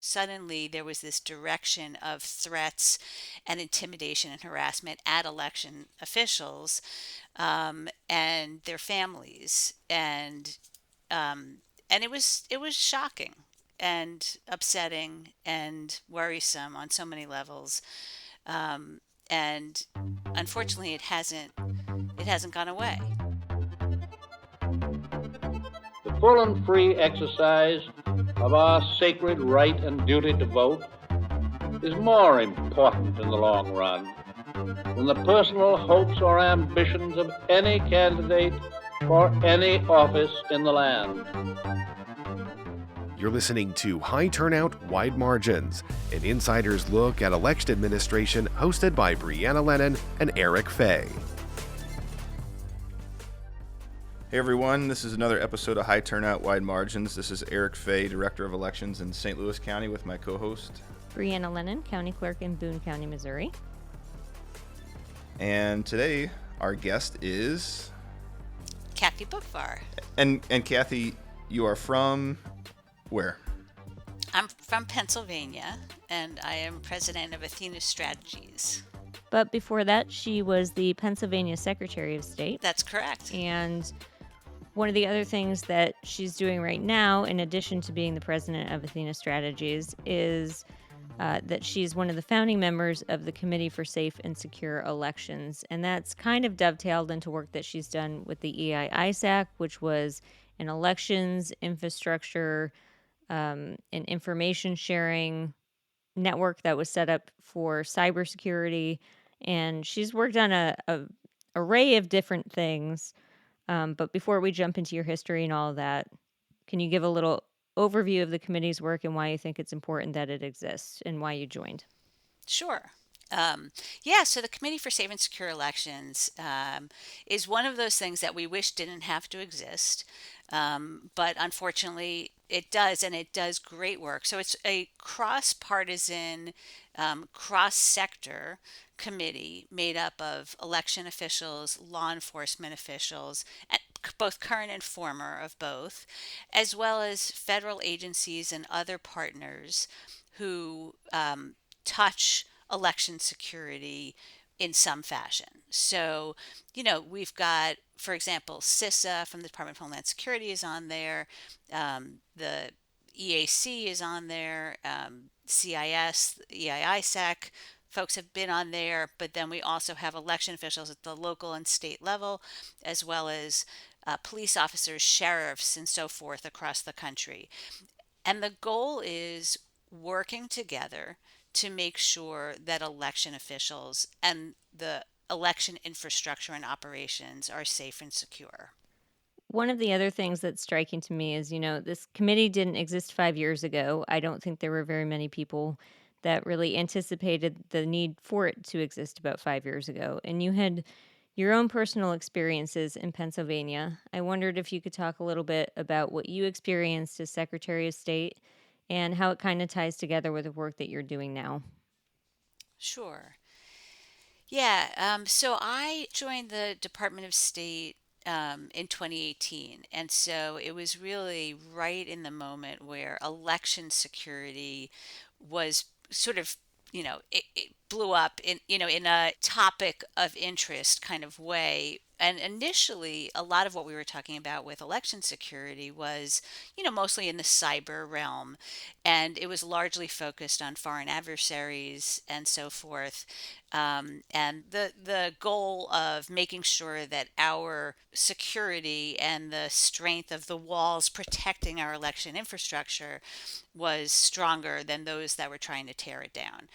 suddenly there was this direction of threats and intimidation and harassment at election officials, and their families, um, and it was shocking and upsetting and worrisome on so many levels. And unfortunately, it hasn't gone away. The full and free exercise of our sacred right and duty to vote is more important in the long run than the personal hopes or ambitions of any candidate for any office in the land. You're listening to High Turnout, Wide Margins, an insider's look at election administration hosted by Brianna Lennon and Eric Fay. Hey everyone, this is another episode of High Turnout, Wide Margins. This is Eric Fay, Director of Elections in St. Louis County with my co-host. Brianna Lennon, County Clerk in Boone County, Missouri. And today, our guest is... Kathy Boockvar. And Kathy, you are from where? I'm from Pennsylvania, and I am president of Athena Strategies. But before that, she was the Pennsylvania Secretary of State. That's correct. And one of the other things that she's doing right now, in addition to being the president of Athena Strategies, is that she's one of the founding members of the Committee for Safe and Secure Elections. And that's kind of dovetailed into work that she's done with the EI-ISAC, which was an elections infrastructure and information sharing network that was set up for cybersecurity. And she's worked on a array of different things. But before we jump into your history and all of that, can you give a little overview of the committee's work and why you think it's important that it exists and why you joined? Sure. So the Committee for Safe and Secure Elections is one of those things that we wish didn't have to exist, but unfortunately it does, and it does great work. So it's a cross-partisan, cross-sector committee made up of election officials, law enforcement officials, and both current and former of both, as well as federal agencies and other partners who touch election security in some fashion. So, we've got, for example, CISA from the Department of Homeland Security is on there. The EAC is on there. CIS, EIISAC folks have been on there, but then we also have election officials at the local and state level, as well as police officers, sheriffs, and so forth across the country. And the goal is working together to make sure that election officials and the election infrastructure and operations are safe and secure. One of the other things that's striking to me is, this committee didn't exist 5 years ago. I don't think there were very many people that really anticipated the need for it to exist about 5 years ago. And you had your own personal experiences in Pennsylvania. I wondered if you could talk a little bit about what you experienced as Secretary of State and how it kind of ties together with the work that you're doing now. Sure. Yeah, so I joined the Department of State in 2018. And so it was really right in the moment where election security was sort of, it blew up in a topic of interest kind of way. And initially, a lot of what we were talking about with election security was, mostly in the cyber realm. And it was largely focused on foreign adversaries and so forth. And the goal of making sure that our security and the strength of the walls protecting our election infrastructure was stronger than those that were trying to tear it down.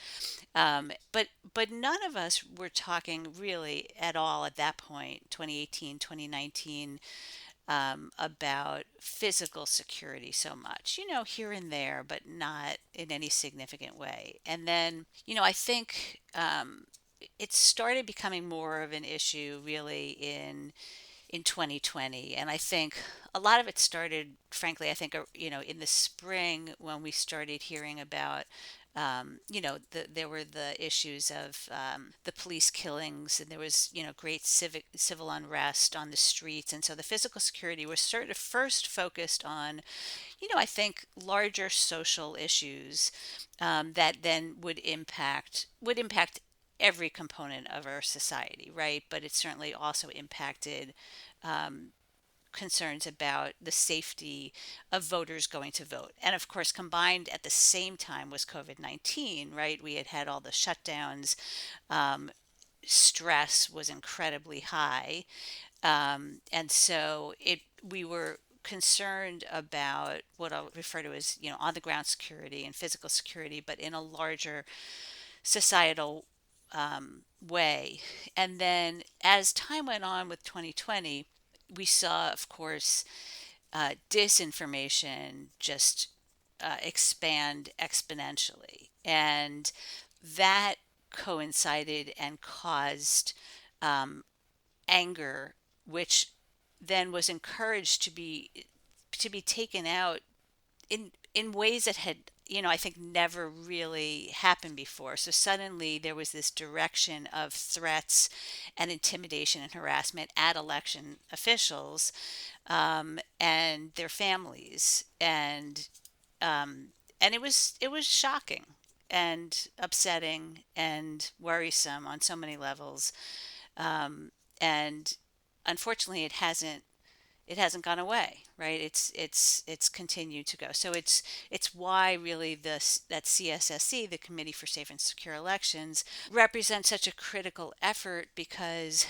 But none of us were talking really at all at that point, 2018, 2019, about physical security so much, here and there, but not in any significant way. And then, I think it started becoming more of an issue really in 2020. And I think a lot of it started, frankly, I think, in the spring when we started hearing about There were the issues of the police killings, and there was, great civil unrest on the streets. And so the physical security was sort of first focused on, I think larger social issues that then would impact every component of our society, right? But it certainly also impacted concerns about the safety of voters going to vote. And of course, combined at the same time was COVID-19, right? We had had all the shutdowns. Um, Stress was incredibly high. And so we were concerned about what I'll refer to as, on the ground security and physical security, but in a larger societal way. And then as time went on with 2020, we saw, of course, disinformation just expand exponentially. And that coincided and caused anger, which then was encouraged to be taken out in ways that had, I think never really happened before. So suddenly there was this direction of threats and intimidation and harassment at election officials and their families, and it was shocking and upsetting and worrisome on so many levels. And unfortunately, it hasn't gone away, right? It's continued to go. So it's why really this that CSSE, the Committee for Safe and Secure Elections, represents such a critical effort because,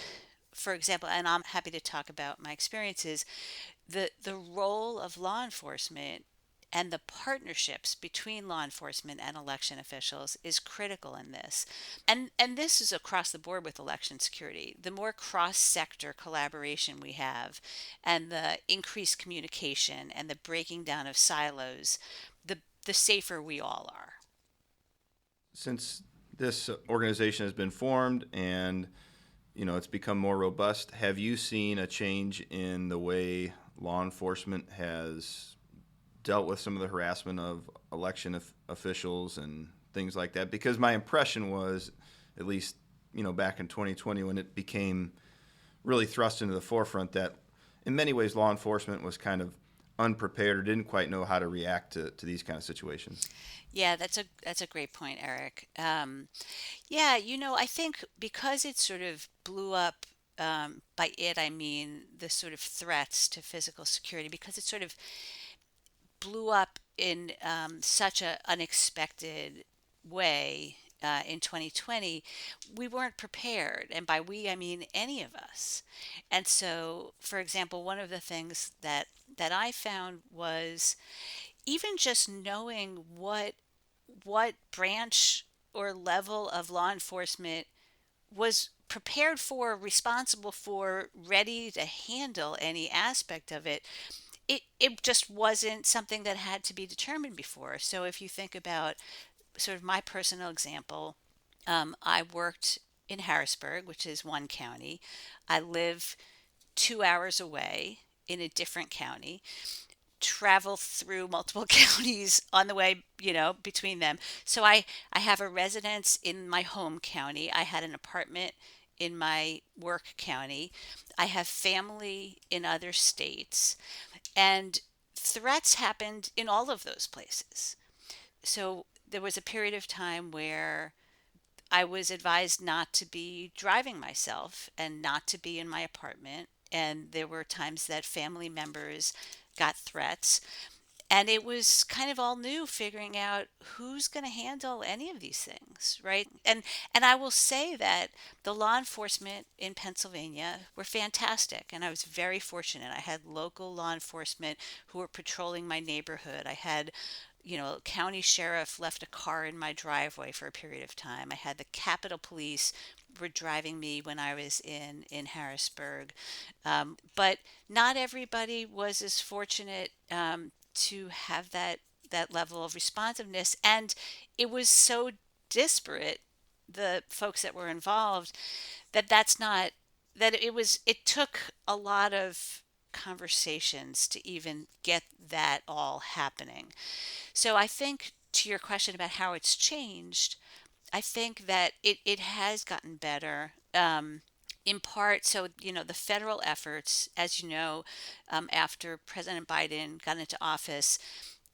for example, and I'm happy to talk about my experiences, the role of law enforcement and the partnerships between law enforcement and election officials is critical in this. And this is across the board with election security. The more cross-sector collaboration we have and the increased communication and the breaking down of silos, the safer we all are. Since this organization has been formed and it's become more robust, have you seen a change in the way law enforcement has dealt with some of the harassment of election officials and things like that? Because my impression was, at least back in 2020 when it became really thrust into the forefront, that in many ways law enforcement was kind of unprepared or didn't quite know how to react to these kind of situations. Yeah, that's a great point, Eric. Yeah, I think because it sort of blew up. By it, I mean the sort of threats to physical security, because it sort of blew up in such a unexpected way in 2020. We weren't prepared, and by we I mean any of us. And so, for example, one of the things that I found was even just knowing what branch or level of law enforcement was prepared for, responsible for, ready to handle any aspect of it. It just wasn't something that had to be determined before. So if you think about sort of my personal example, I worked in Harrisburg, which is one county. I live 2 hours away in a different county, travel through multiple counties on the way, between them. So I have a residence in my home county. I had an apartment in my work county. I have family in other states. And threats happened in all of those places. So there was a period of time where I was advised not to be driving myself and not to be in my apartment. And there were times that family members got threats. And it was kind of all new figuring out who's going to handle any of these things, right? And I will say that the law enforcement in Pennsylvania were fantastic, and I was very fortunate. I had local law enforcement who were patrolling my neighborhood. I had, county sheriff left a car in my driveway for a period of time. I had the Capitol Police were driving me when I was in Harrisburg. But not everybody was as fortunate to have that level of responsiveness, and it was so disparate, the folks that were involved, that's not that it took a lot of conversations to even get that all happening. So I think, to to your question about how it's changed, I think that it has gotten better. In part, so the federal efforts, as you know, after President Biden got into office,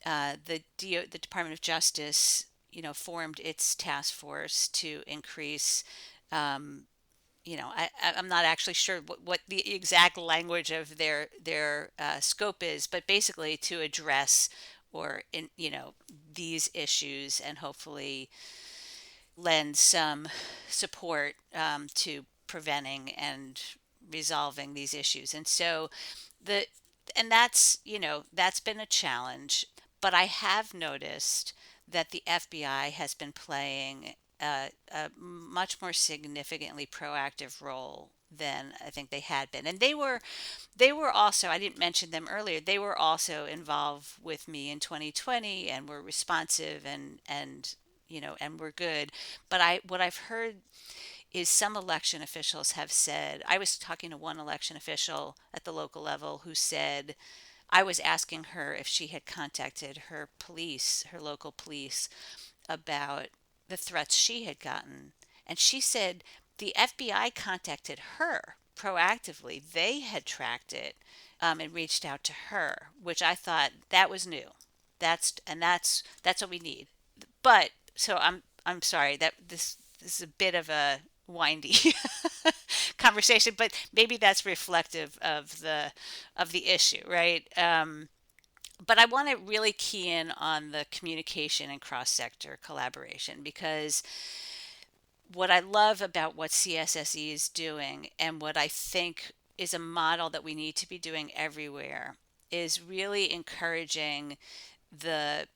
the Department of Justice, formed its task force to increase. I'm not actually sure what the exact language of their scope is, but basically to address or these issues and hopefully lend some support to preventing and resolving these issues. And so the and that's been a challenge, but I have noticed that the FBI has been playing a much more significantly proactive role than I think they had been. And they were also, I didn't mention them earlier, they were also involved with me in 2020 and were responsive and were good. But what I've heard is some election officials have said, I was talking to one election official at the local level who said, I was asking her if she had contacted her police, her local police, about the threats she had gotten. And she said the FBI contacted her proactively. They had tracked it, and reached out to her, which I thought that was new. That's what we need. But so I'm sorry that this is a bit of a windy conversation, but maybe that's reflective of the issue, right? But I want to really key in on the communication and cross-sector collaboration, because what I love about what CSSE is doing and what I think is a model that we need to be doing everywhere is really encouraging the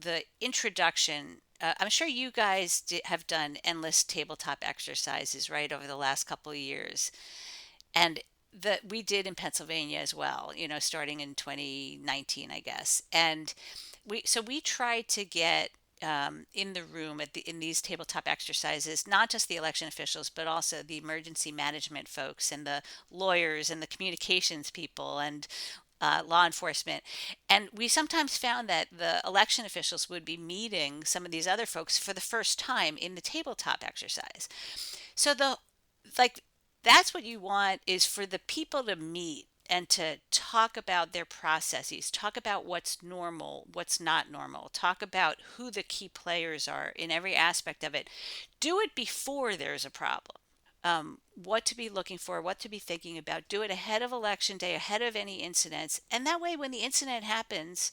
the introduction. I'm sure you guys have done endless tabletop exercises, right, over the last couple of years, and that we did in Pennsylvania as well. Starting in 2019, I guess, and we tried to get in the room in these tabletop exercises, not just the election officials, but also the emergency management folks and the lawyers and the communications people and law enforcement. And we sometimes found that the election officials would be meeting some of these other folks for the first time in the tabletop exercise. So like that's what you want, is for the people to meet and to talk about their processes, talk about what's normal, what's not normal, talk about who the key players are in every aspect of it. Do it before there's a problem. What to be looking for, what to be thinking about. Do it ahead of election day, ahead of any incidents. And that way, when the incident happens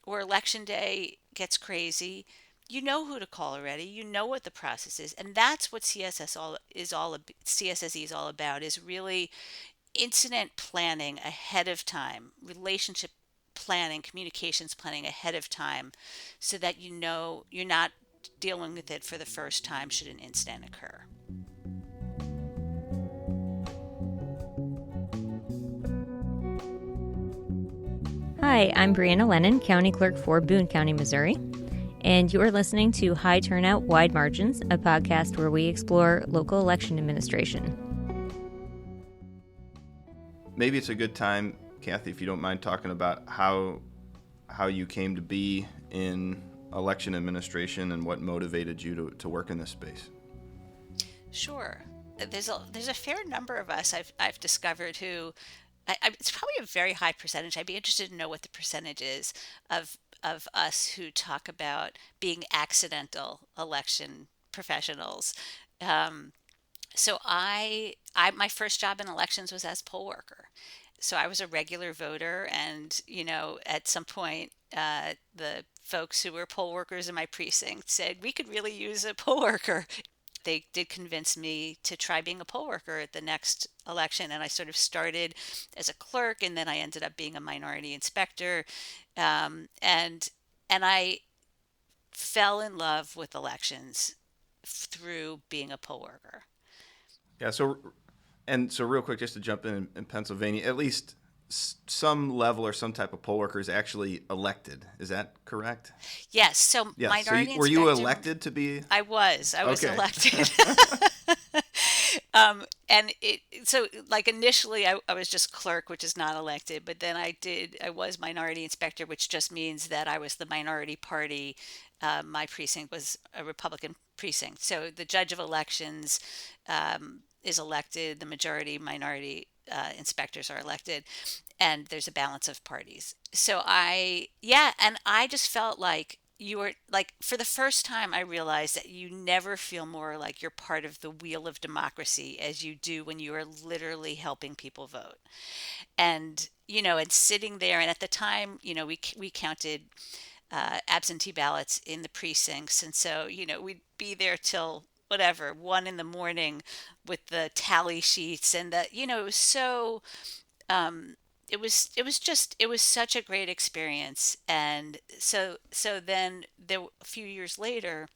or election day gets crazy, you know who to call already. You know what the process is. And that's what CSSE is all about, is really incident planning ahead of time, relationship planning, communications planning ahead of time, so that you're not dealing with it for the first time should an incident occur. Hi, I'm Brianna Lennon, County Clerk for Boone County, Missouri, and you are listening to High Turnout, Wide Margins, a podcast where we explore local election administration. Maybe it's a good time, Kathy, if you don't mind talking about how you came to be in election administration and what motivated you to work in this space. Sure. There's a fair number of us I've discovered who, it's probably a very high percentage. I'd be interested to know what the percentage is of us who talk about being accidental election professionals. So my first job in elections was as poll worker. So I was a regular voter, and at some point, the folks who were poll workers in my precinct said we could really use a poll worker. They did convince me to try being a poll worker at the next election, and I sort of started as a clerk, and then I ended up being a minority inspector, and I fell in love with elections through being a poll worker. Yeah. So real quick, just to jump in Pennsylvania, at least some level or some type of poll worker is actually elected. Is that correct? Yes. So Yeah. minority Were you inspector, elected to be? I was Okay. elected. and so like initially I was just clerk, which is not elected, but then I was minority inspector, which just means that I was the minority party. My precinct was a Republican precinct, so the judge of elections is elected, the majority minority inspectors are elected, and there's a balance of parties. So yeah, and I just felt like you were like, for the first time, I realized that you never feel more like you're part of the wheel of democracy as you do when you are literally helping people vote. And, and sitting there, and at the time, we counted absentee ballots in the precincts. And so, we'd be there till whatever, 1 in the morning with the tally sheets and it was so it was such a great experience. And so then there, a few years later,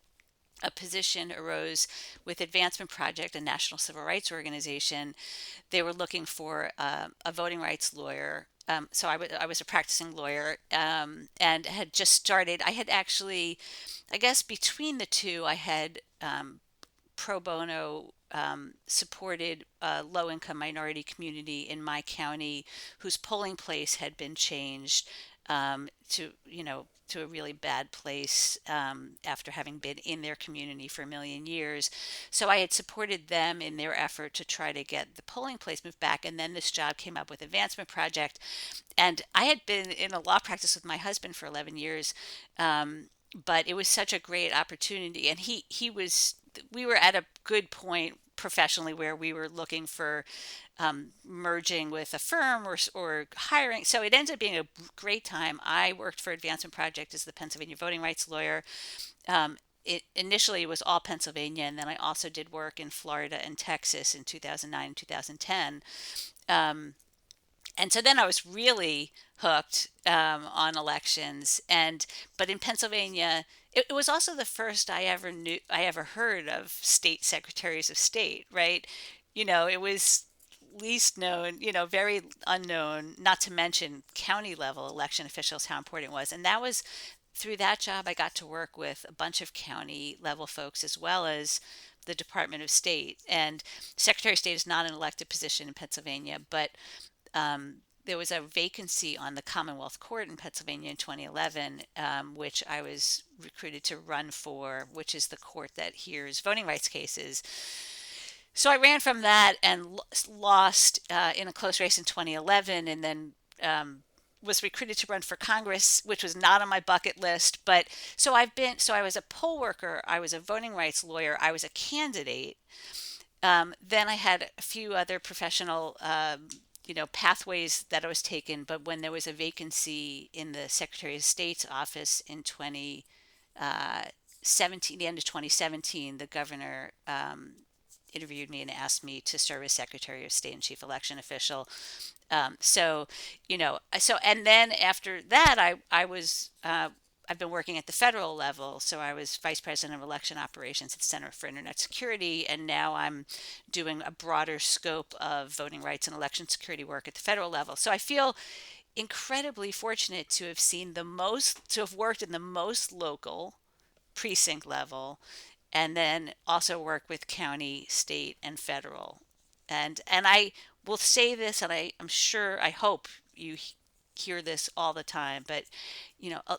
a position arose with Advancement Project, a national civil rights organization. They were looking for a voting rights lawyer. So I was a practicing lawyer, and had just started. I had actually, I guess between the two, I had pro bono supported a low income minority community in my county whose polling place had been changed to a really bad place after having been in their community for a million years. So I had supported them in their effort to try to get the polling place moved back. And then this job came up with Advancement Project. And I had been in a law practice with my husband for 11 years. But it was such a great opportunity. And we were at a good point professionally where we were looking for merging with a firm or hiring. So it ended up being a great time. I worked for Advancement Project as the Pennsylvania voting rights lawyer. It initially was all Pennsylvania, and then I also did work in Florida and Texas in 2009 and 2010. And so then I was really hooked on elections. But in Pennsylvania, it was also the first I ever heard of state secretaries of state, right? It was least known, very unknown, not to mention county level election officials, how important it was. And that was through that job, I got to work with a bunch of county level folks as well as the Department of State. And Secretary of State is not an elected position in Pennsylvania, but there was a vacancy on the Commonwealth Court in Pennsylvania in 2011, which I was recruited to run for, which is the court that hears voting rights cases. So I ran from that and lost in a close race in 2011, and then was recruited to run for Congress, which was not on my bucket list. But so I was a poll worker, I was a voting rights lawyer, I was a candidate. Then I had a few other professional pathways that I was taken. But when there was a vacancy in the Secretary of State's office in 2017, the end of 2017, the governor interviewed me and asked me to serve as Secretary of State and Chief Election Official. And then after that, I've been working at the federal level. So I was Vice President of Election Operations at Center for Internet Security, and now I'm doing a broader scope of voting rights and election security work at the federal level. So I feel incredibly fortunate to have worked in the most local precinct level, and then also work with county, state, and federal. And I will say this, and I'm sure, I hope you hear this all the time, but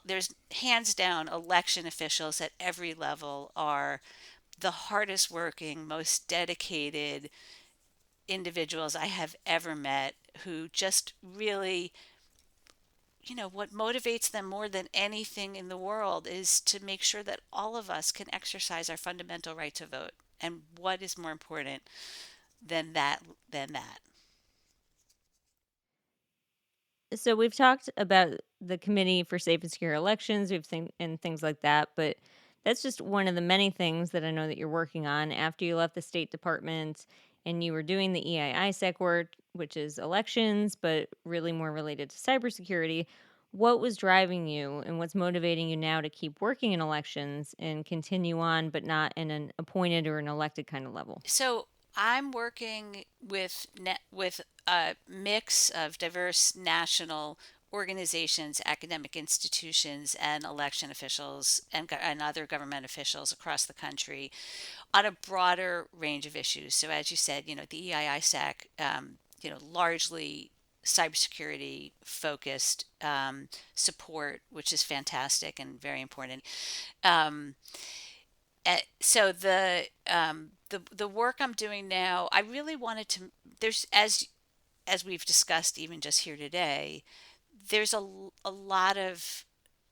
there's hands down election officials at every level are the hardest working, most dedicated individuals I have ever met, who just really, what motivates them more than anything in the world is to make sure that all of us can exercise our fundamental right to vote. And what is more important than that? So we've talked about the Committee for Safe and Secure Elections, and things like that, but that's just one of the many things that I know that you're working on after you left the State Department and you were doing the EISEC work, which is elections, but really more related to cybersecurity. What was driving you and what's motivating you now to keep working in elections and continue on, but not in an appointed or an elected kind of level? So I'm working with a mix of diverse national organizations, academic institutions, and election officials and other government officials across the country on a broader range of issues. So, as you said, the EIISAC, largely cybersecurity focused support, which is fantastic and very important. Um, so the work I'm doing now, I really wanted to. There's as we've discussed even just here today, there's a lot of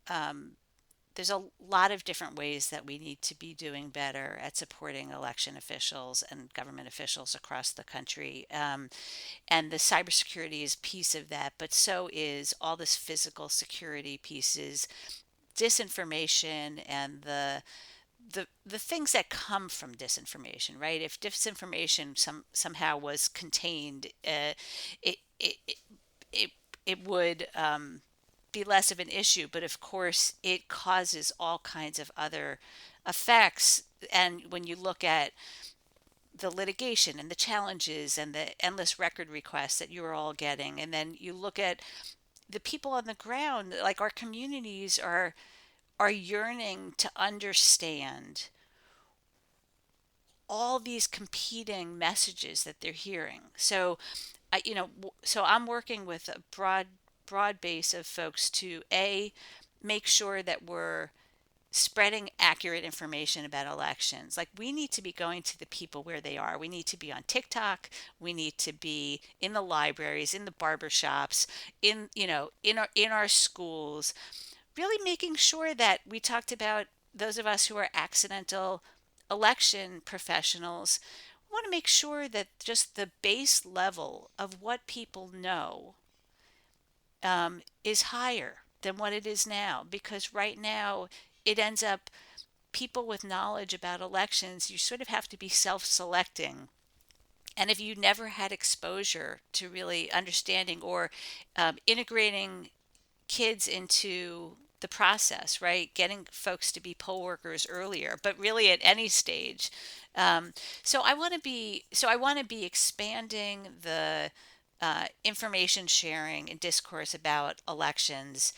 um, there's a lot of different ways that we need to be doing better at supporting election officials and government officials across the country. And the cybersecurity is piece of that, but so is all this physical security pieces, disinformation, and the things that come from disinformation, right? If disinformation somehow was contained, it it it it would be less of an issue. But of course, it causes all kinds of other effects. And when you look at the litigation and the challenges and the endless record requests that you're all getting, and then you look at the people on the ground, like our communities are yearning to understand all these competing messages that they're hearing. So, so I'm working with a broad base of folks to make sure that we're spreading accurate information about elections. Like, we need to be going to the people where they are. We need to be on TikTok. We need to be in the libraries, in the barbershops, in our schools, really making sure that we talked about those of us who are accidental election professionals. We want to make sure that just the base level of what people know is higher than what it is now, because right now it ends up people with knowledge about elections, you sort of have to be self-selecting. And if you never had exposure to really understanding or integrating kids into the process, right? Getting folks to be poll workers earlier, but really at any stage. So I want to be expanding the information sharing and discourse about elections,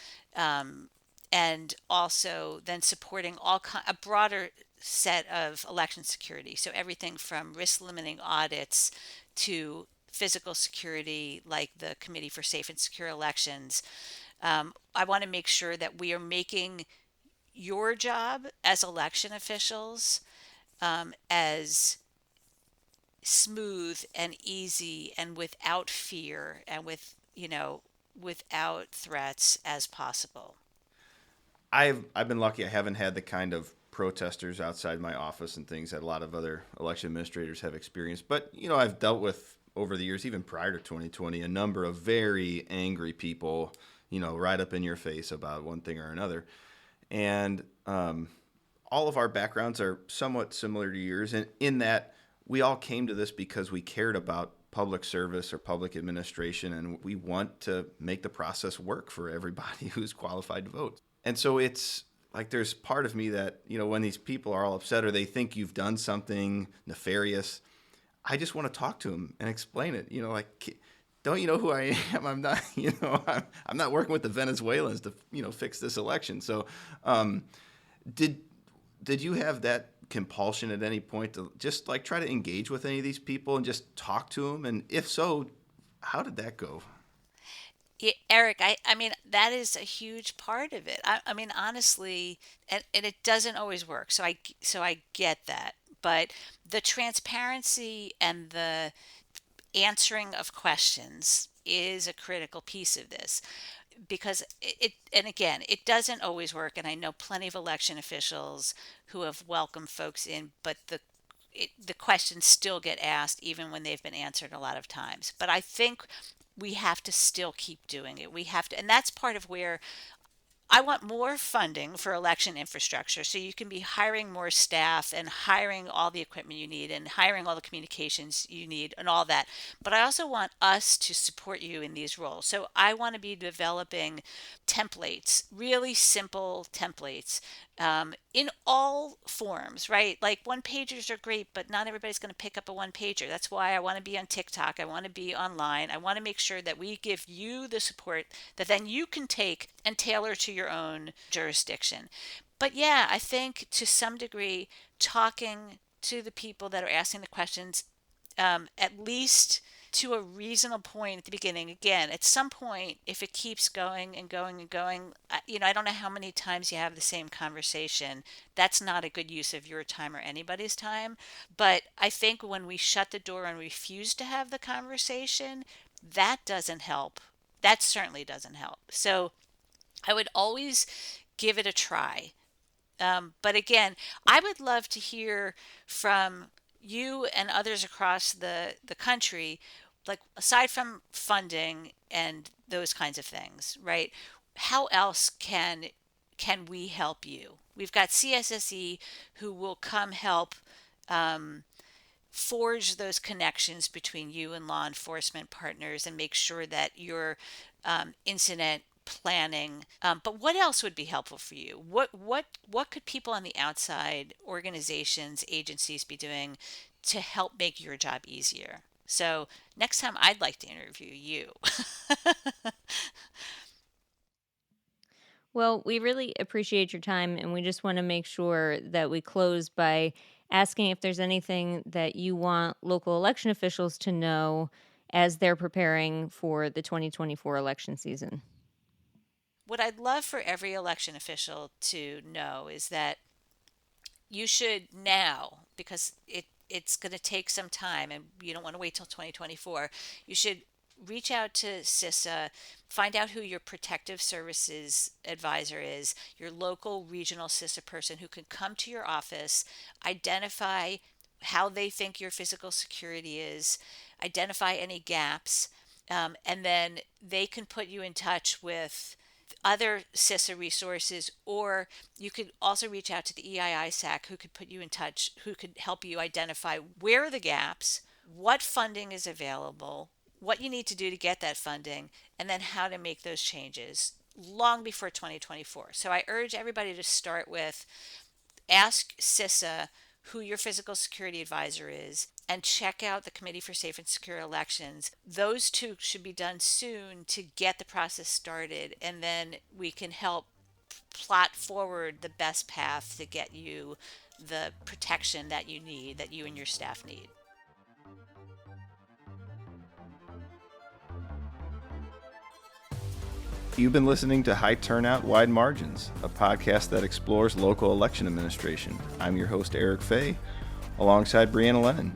and also then supporting a broader set of election security. So everything from risk limiting audits to physical security, like the Committee for Safe and Secure Elections. I want to make sure that we are making your job as election officials as smooth and easy and without fear and without threats as possible. I've been lucky. I haven't had the kind of protesters outside my office and things that a lot of other election administrators have experienced. But I've dealt with over the years, even prior to 2020, a number of very angry people, right up in your face about one thing or another. And all of our backgrounds are somewhat similar to yours, and in that we all came to this because we cared about public service or public administration, and we want to make the process work for everybody who's qualified to vote. And so it's like there's part of me that, when these people are all upset or they think you've done something nefarious, I just want to talk to them and explain it. Like, don't you know who I am? I'm not, I'm not working with the Venezuelans to, fix this election. So, did you have that compulsion at any point to just like try to engage with any of these people and just talk to them? And if so, how did that go? Yeah, Eric, I mean, that is a huge part of it. I mean, honestly, and it doesn't always work. So I get that. But the transparency and the answering of questions is a critical piece of this, because and again, it doesn't always work. And I know plenty of election officials who have welcomed folks in, but the questions still get asked even when they've been answered a lot of times. But I think we have to still keep doing it. We have to, and that's part of where I want more funding for election infrastructure so you can be hiring more staff and hiring all the equipment you need and hiring all the communications you need and all that. But I also want us to support you in these roles. So I want to be developing templates, really simple templates, in all forms, right? Like one pagers are great, but not everybody's going to pick up a one pager. That's why I want to be on TikTok. I want to be online. I want to make sure that we give you the support that then you can take and tailor to your own jurisdiction. But yeah, I think to some degree, talking to the people that are asking the questions, at least to a reasonable point at the beginning. Again, at some point, if it keeps going and going and going, I don't know how many times you have the same conversation. That's not a good use of your time or anybody's time. But I think when we shut the door and refuse to have the conversation, that doesn't help. That certainly doesn't help. So I would always give it a try. But again, I would love to hear from you and others across the country, like aside from funding and those kinds of things, right? How else can we help you? We've got CSSE who will come help forge those connections between you and law enforcement partners and make sure that your incident planning. But what else would be helpful for you? What could people on the outside, organizations, agencies be doing to help make your job easier? So next time I'd like to interview you. Well, we really appreciate your time, and we just want to make sure that we close by asking if there's anything that you want local election officials to know as they're preparing for the 2024 election season. What I'd love for every election official to know is that you should now, because it's going to take some time and you don't want to wait till 2024, you should reach out to CISA, find out who your protective services advisor is, your local regional CISA person who can come to your office, identify how they think your physical security is, identify any gaps, and then they can put you in touch with other CISA resources, or you could also reach out to the EIISAC who could put you in touch, who could help you identify where are the gaps, what funding is available, what you need to do to get that funding, and then how to make those changes long before 2024. So I urge everybody to start with ask CISA who your physical security advisor is and check out the Committee for Safe and Secure Elections. Those two should be done soon to get the process started, and then we can help plot forward the best path to get you the protection that you need, that you and your staff need. You've been listening to High Turnout, Wide Margins, a podcast that explores local election administration. I'm your host, Eric Fay, alongside Brianna Lennon.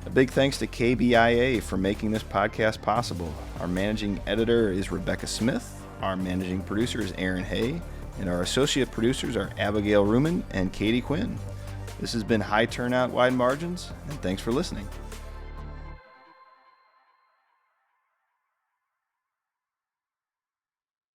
A big thanks to KBIA for making this podcast possible. Our managing editor is Rebecca Smith, our managing producer is Aaron Hay, and our associate producers are Abigail Ruman and Katie Quinn. This has been High Turnout, Wide Margins, and thanks for listening.